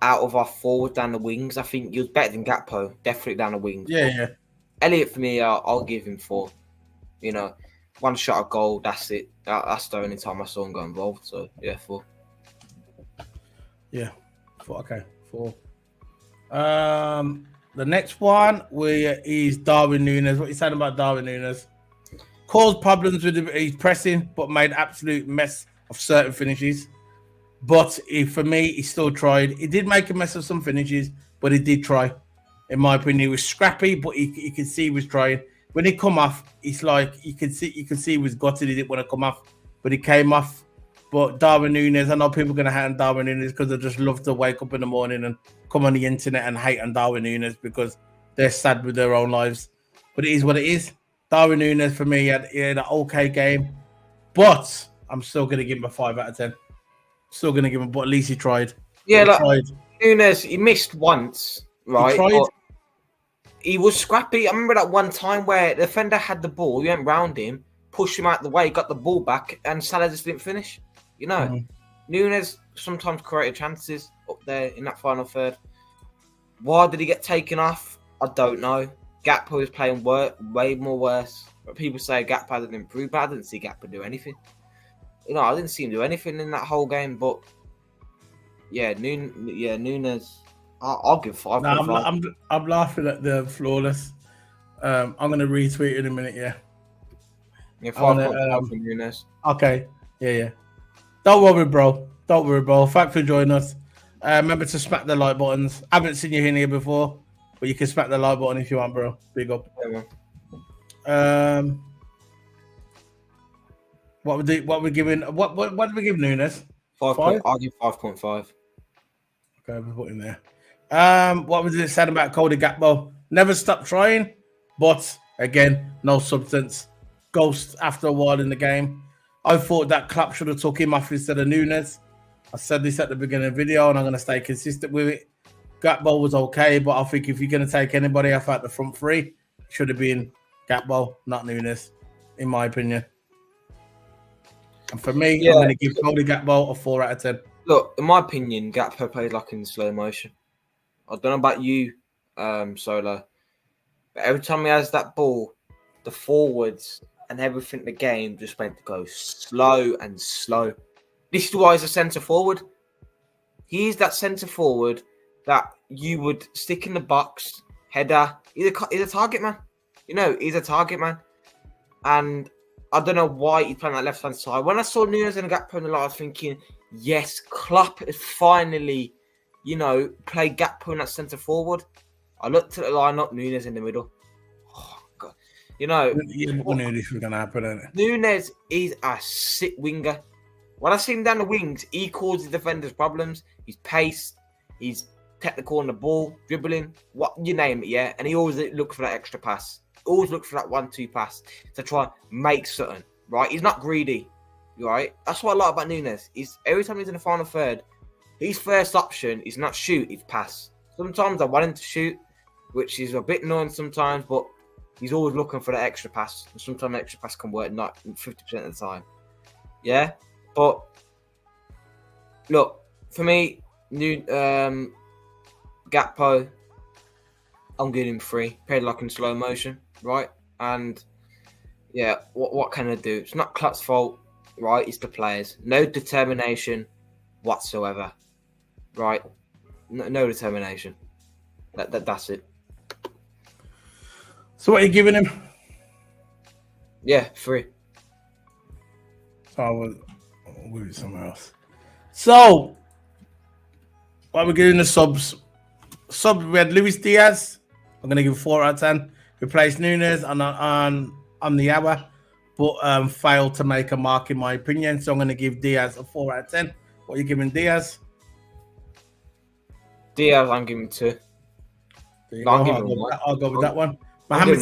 out of our forward down the wings. I think he was better than Gakpo, definitely down the wings. Yeah. Elliot for me, I'll give him 4. You know, one shot at goal. That's it. That's the only time I saw him got involved. So yeah, 4. Yeah. 4. Okay, 4. The next one is Darwin Núñez. What you saying about Darwin Núñez? Caused problems with his pressing, but made absolute mess of certain finishes. But for me, he still tried. He did make a mess of some finishes, but he did try. In my opinion, he was scrappy, but you could see he was trying. When he come off, it's like you could see he was gutted. He didn't want to come off, but he came off. But Darwin Núñez, I know people are going to hate on Darwin Núñez because they just love to wake up in the morning and come on the internet and hate on Darwin Núñez because they're sad with their own lives. But it is what it is. Darwin Núñez, for me, he had an okay game. But I'm still going to give him a 5 out of 10. Still going to give him, but at least he tried. Yeah, he tried. Núñez, he missed once, right? He tried. But he was scrappy. I remember that one time where the defender had the ball, he went round him, pushed him out the way, got the ball back, and Salah just didn't finish. You know, Núñez sometimes created chances up there in that final third. Why did he get taken off? I don't know. Gakpo is playing way more worse. But people say Gakpo didn't improve, but I didn't see Gakpo do anything. You know, I didn't see him do anything in that whole game. But yeah, Núñez. I'll give 5. No, I'm laughing at the flawless. I'm going to retweet it in a minute. Yeah. Yeah, 5.5 for Núñez. Okay. Yeah. Don't worry, bro. Thanks for joining us. Remember to smack the like buttons. I haven't seen you in here before, but you can smack the like button if you want, bro. Big up. Yeah, man. What we giving? What did we give Núñez? 5. 5? I'll give 5.5. Okay, we put in there. What was it said about Cody Gakpo? Never stop trying, but again, no substance. Ghost after a while in the game. I thought that Klopp should have took him off instead of Núñez. I said this at the beginning of the video, and I'm going to stay consistent with it. Gakpo was okay, but I think if you're going to take anybody off out the front three, it should have been Gakpo, not Núñez, in my opinion. And for me, I'm going to give Cody Gakpo a 4 out of 10. Look, in my opinion, Gakpo played like in slow motion. I don't know about you, Solo, but every time he has that ball, the forwards and everything in the game just went to go slow and slow. This is why he's a centre forward. He's that centre forward that you would stick in the box, header. He's a target man. You know, he's a target man. And I don't know why he's playing that left-hand side. When I saw Núñez and Gakpo in the lot, I was thinking, yes, Klopp has finally, played Gakpo in that centre forward. I looked at the lineup, Núñez in the middle. Oh, God. We knew this was going to happen, didn't it? Núñez is a sick winger. When I see him down the wings, he causes defenders problems. He's paced, he's technical on the ball, dribbling, what you name it, yeah. And he always looks for that extra pass. Always look for that 1-2 pass to try and make something, right? He's not greedy, right? That's what I like about Núñez. Every time he's in the final third, his first option is not shoot, it's pass. Sometimes I want him to shoot, which is a bit annoying sometimes, but he's always looking for that extra pass. And sometimes the extra pass can work, not 50% of the time. Yeah? But, look, for me, Gakpo, I'm giving him 3. Played like in slow motion, right? And, yeah, what can I do? It's not Klopp's fault, right? It's the players. No determination whatsoever, right? No determination. That's it. So what are you giving him? Yeah, 3. So I was with somewhere else. So what are we getting the subs? Subs, we had Luis Diaz. I'm gonna give 4 out of 10. Replaced Nunes on the hour, but failed to make a mark in my opinion. So I'm gonna give Diaz a 4 out of 10. What are you giving Diaz? Diaz, I'm giving 2. I'll go with that one. Mohamed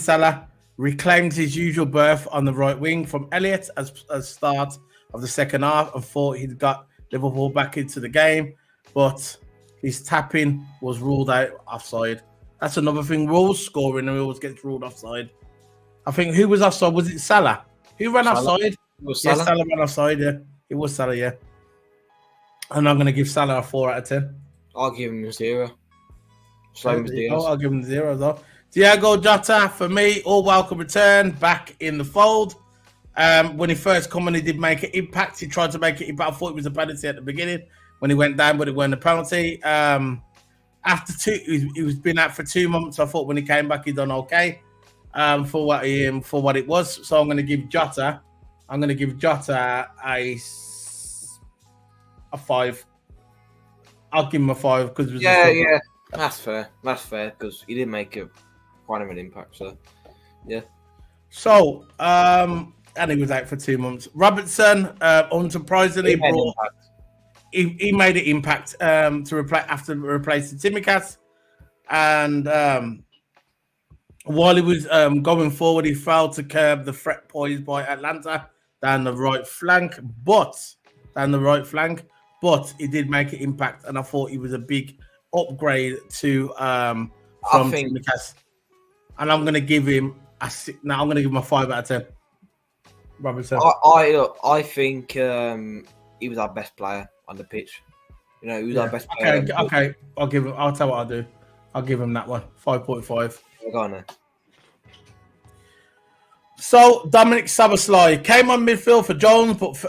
Salah reclaimed his usual berth on the right wing from Elliott as start of the second half and thought he'd got Liverpool back into the game, but his tapping was ruled out offside. That's another thing. Rules scoring and always gets ruled offside. I think who was offside? Was it Salah? Who ran offside? Salah? Salah ran offside, yeah. It was Salah, yeah. And I'm going to give Salah a 4 out of 10. I'll give him a 0. Same as Diaz. I'll give him 0 though. Thiago Jota, for me, all welcome return, back in the fold. When he first come on, he did make an impact. He tried to make it impact. I thought it was a penalty at the beginning when he went down, but it wasn't a penalty. After he was been out for 2 months. I thought when he came back, he done okay for what it was. So I'm going to give Jota. A 5. I'll give him a 5 because yeah. That's fair because he did make quite of an impact. So yeah. So and he was out for 2 months. Robertson, unsurprisingly, he made an impact to replace Tsimikas, and while he was going forward, he failed to curb the threat posed by Atalanta down the right flank, but he did make an impact, and I thought he was a big upgrade to from Tsimikas. And I'm going to give him a 6. Now I'm going to give him a 5 out of 10. Robertson. I think he was our best player on the pitch. You know, he was our best player. Okay. I'll tell you what I'll do. I'll give him that one. 5.5. Go on then. So Dominic Szoboszlai came on midfield for Jones, but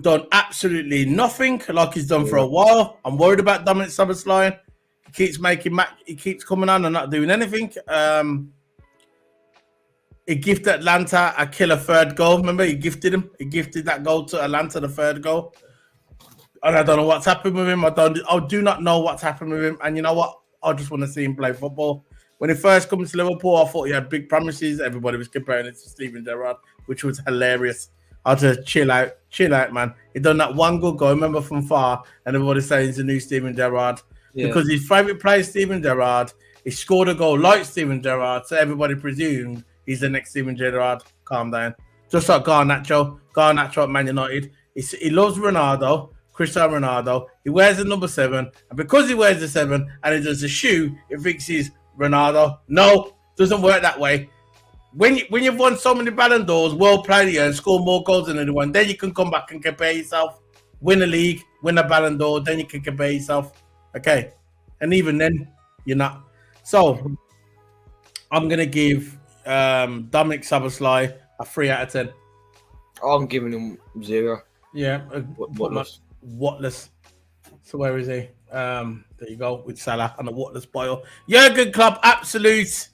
done absolutely nothing like he's done for a while. I'm worried about Dominic Szoboszlai. He keeps coming on and not doing anything. He gifted Atlanta a killer third goal. Remember, he gifted that goal to Atlanta, the third goal. And I don't know what's happened with him. I do not know what's happened with him. And you know what? I just want to see him play football. When he first comes to Liverpool, I thought he had big promises. Everybody was comparing it to Steven Gerrard, which was hilarious. I just chill out, man. He done that one good goal, remember, from far, and everybody's saying he's the new Steven Gerrard. Yeah. Because his favourite player is Steven Gerrard. He scored a goal like Steven Gerrard, so everybody presumed he's the next Steven Gerrard. Calm down. Just like Garnacho at Man United. He loves Ronaldo, Cristiano Ronaldo. He wears the number 7, and because he wears the 7 and he does the shoe, he thinks he's Ronaldo. No, doesn't work that way. When you've won so many Ballon d'Ors, World Player of the Year, and scored more goals than anyone, then you can come back and compare yourself. Win a league, win a Ballon d'Or, then you can compare yourself. Okay, and even then, you're not. So I'm gonna give Dominic Szoboszlai a 3 out of 10. I'm giving him 0. Yeah, Whatless. So where is he? There you go with Salah and the Whatless bio. Jurgen Klopp, absolute.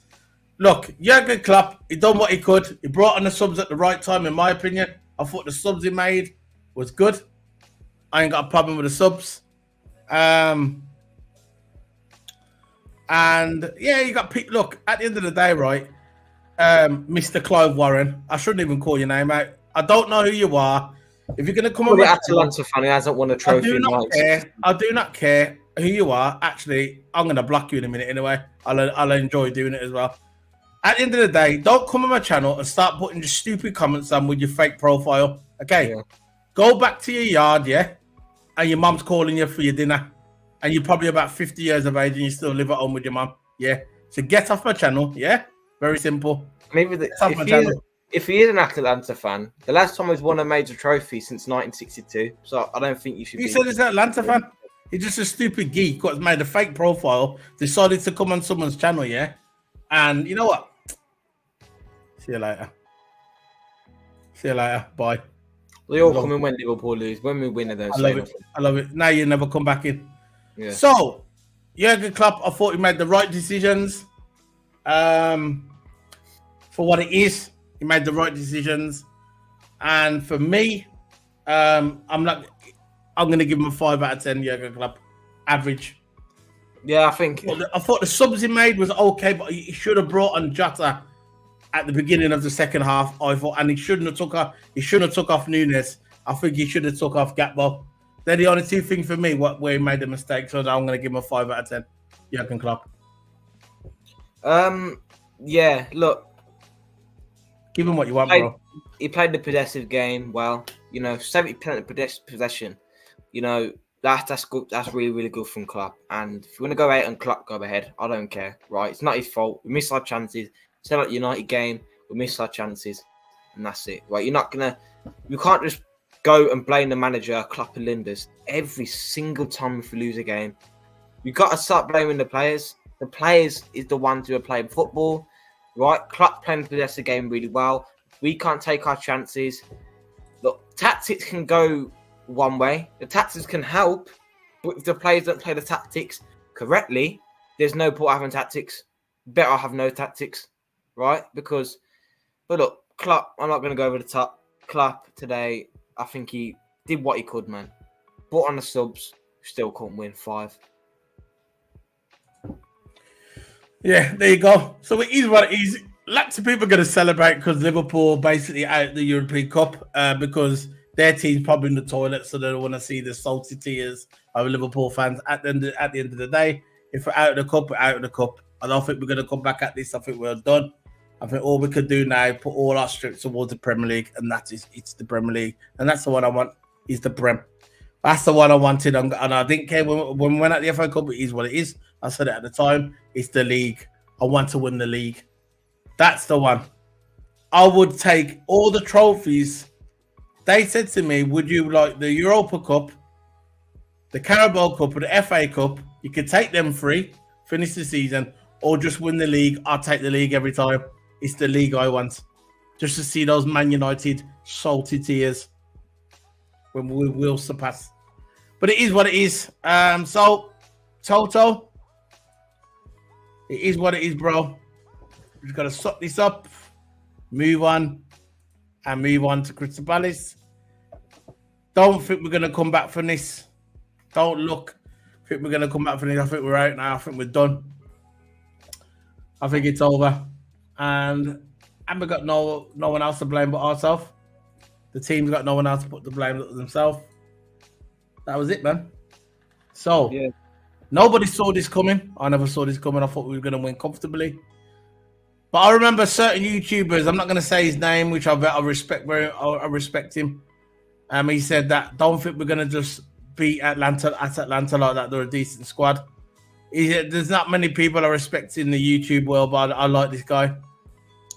Look, Jurgen Klopp, he done what he could. He brought on the subs at the right time, in my opinion. I thought the subs he made was good. I ain't got a problem with the subs. And yeah, you got look, at the end of the day, right? Mr. Clive Warren, I shouldn't even call your name out. I don't know who you are. If you're going to come on, the Atalanta fan who hasn't won a trophy. I do not care who you are. Actually, I'm going to block you in a minute anyway. I'll enjoy doing it as well. At the end of the day, don't come on my channel and start putting your stupid comments on with your fake profile. Okay, Go back to your yard, yeah, and your mom's calling you for your dinner, and you're probably about 50 years of age and you still live at home with your mom. Yeah, so get off my channel. Yeah, very simple. Maybe if he is an Atalanta fan, the last time he's won a major trophy since 1962. So I don't think you should. You said he's an Atlanta fan. He's just a stupid geek who has made a fake profile, decided to come on someone's channel, yeah, and you know what? See you later. Bye. They all come in when Liverpool lose. When we win, they don't say nothing. I love it. Now you never come back in. Yeah. So, Jurgen Klopp, I thought he made the right decisions. For what it is, he made the right decisions. And for me, I'm going to give him a 5 out of 10. Jurgen Klopp, average. Yeah, I think. I thought the subs he made was okay, but he should have brought on Jota at the beginning of the second half. I thought, and he shouldn't have took off. He shouldn't have took off Nunes. I think he should have took off Gakpo. They're the only 2 things for me where he made the mistake. So I'm going to give him a 5 out of 10. Jurgen Klopp. Yeah. Look, Give him what you want, bro. he played the possessive game well. 70% of possession. That's good. That's really, really good from Klopp. And if you want to go out and Klopp go ahead, I don't care. Right? It's not his fault. We missed our chances. Same like United game, we missed our chances, and that's it. Right? You can't just go and blame the manager, Klopp and Linders every single time if we lose a game. You got to start blaming the players. The players is the ones who are playing football. Right, Klopp playing the game really well. We can't take our chances. Look, tactics can go one way. The tactics can help, but if the players don't play the tactics correctly, there's no point having tactics. Better have no tactics, right? But look, Klopp, I'm not going to go over the top. Klopp today, I think he did what he could, man. Brought on the subs, still couldn't win 5. Yeah, there you go. So it is what it is. Lots of people are going to celebrate because Liverpool basically out the European Cup because their team's probably in the toilet, so they don't want to see the salty tears of Liverpool fans at the end of the day. If we're out of the cup, we're out of the cup. I don't think we're going to come back at this. I think we're done. I think all we could do now is put all our strips towards the Premier League, and it's the Premier League. And that's the one I want, is the Prem. That's the one I wanted, and I didn't care when we went at the FA Cup. It is what it is. I said it at the time. It's the league. I want to win the league. That's the one. I would take all the trophies. They said to me, would you like the Europa Cup, the Carabao Cup, or the FA Cup? You could take them free, finish the season, or just win the league. I'll take the league every time. It's the league I want. Just to see those Man United salty tears when we will surpass. But it is what it is. So, Toto, it is what it is, bro. We've got to suck this up, move on, and move on to Crystal Palace. Don't think we're going to come back from this. Don't look. I think we're going to come back from this. I think we're out now. I think we're done. I think it's over. And we've got no one else to blame but ourselves. The team's got no one else to put the blame on themselves. That was it, man. So, Yeah. Nobody saw this coming. I never saw this coming. I thought we were going to win comfortably. But I remember certain YouTubers, I'm not going to say his name, which I respect respect him. He said that, don't think we're going to just beat Atlanta like that. They're a decent squad. There's not many people I respect in the YouTube world, but I like this guy.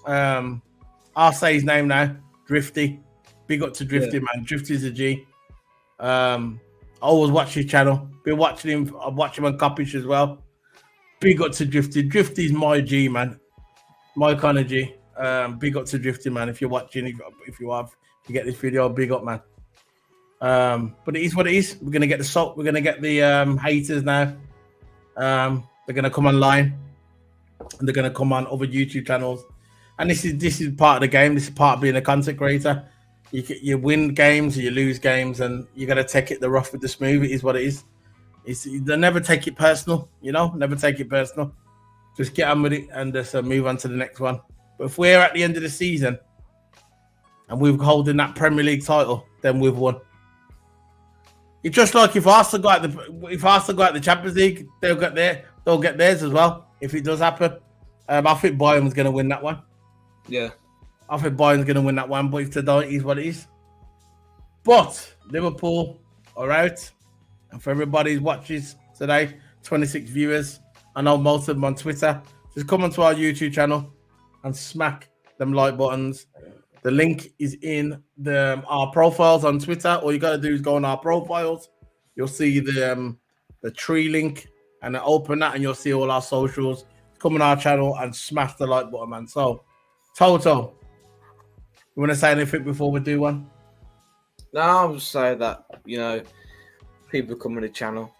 I'll say his name now. Drifty. Big up to Drifty, man. Drifty's a G. I always watch his channel. Been watching him. I watch him on Copish as well. Big up to Drifty. Drifty's my G, man. My kind of G. Big up to Drifty, man. If you're watching, if you get this video, big up, man. But it is what it is. We're gonna get the salt. We're gonna get the haters now. They're gonna come online, and they're gonna come on other YouTube channels. And this is part of the game. This is part of being a content creator. You win games, or you lose games, and you gotta take it the rough with the smooth. It is what it is. They never take it personal. Never take it personal. Just get on with it and just move on to the next one. But if we're at the end of the season and we're holding that Premier League title, then we've won. It's just like if Arsenal go out the Champions League, they'll get theirs as well. If it does happen, I think Bayern's going to win that one. Yeah, I think Bayern's going to win that one. But if they don't, it is what it is. But Liverpool are out, and for everybody who watches today, 26 viewers. I know most of them on Twitter. Just come onto our YouTube channel and smack them like buttons. The link is in our profiles on Twitter. All you got to do is go on our profiles. You'll see the tree link, and then open that, and you'll see all our socials. Come on our channel and smash the like button, man. So, Toto, you want to say anything before we do one? No, I'll just say that people come on the channel.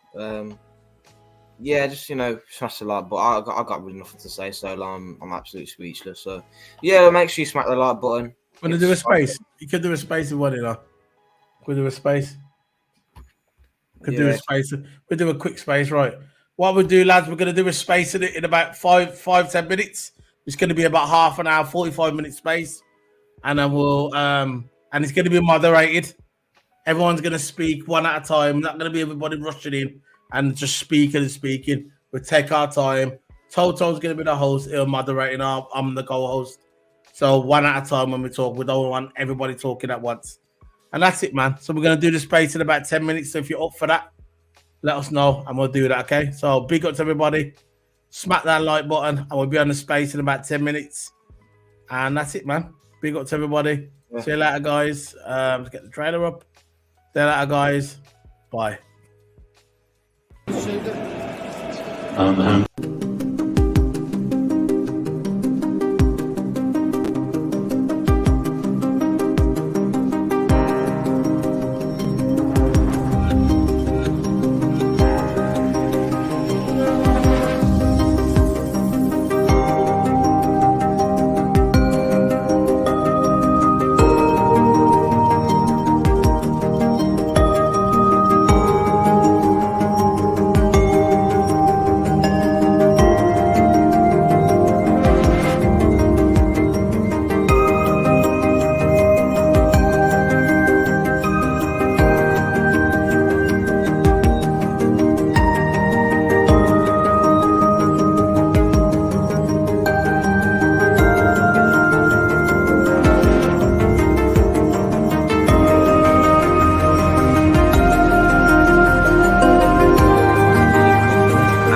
Just smash the like button. I got really nothing to say, so I'm absolutely speechless. So make sure you smack the like button. Want to do a space? You could do a space in one, you know. Could do a space. Could do Yeah. a space. We'll do a quick space, right? What we'll do, lads, we're going to do a space in about 10 minutes. It's going to be about half an hour, 45-minute space. And then and it's going to be moderated. Everyone's going to speak one at a time. Not going to be everybody rushing in and just speaking and speaking. We'll take our time. Toto's going to be the host. He'll moderate, and I'm the co-host. So one at a time when we talk. We don't want everybody talking at once. And that's it, man. So we're going to do the space in about 10 minutes. So if you're up for that, let us know and we'll do that, okay? So big up to everybody. Smack that like button and we'll be on the space in about 10 minutes. And that's it, man. Big up to everybody. Yeah. See you later, guys. Let's get the trailer up. See you later, guys. Bye. And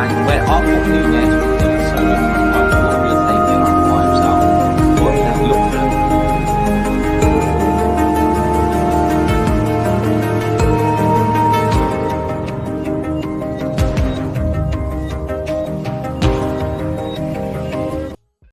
And went up on you,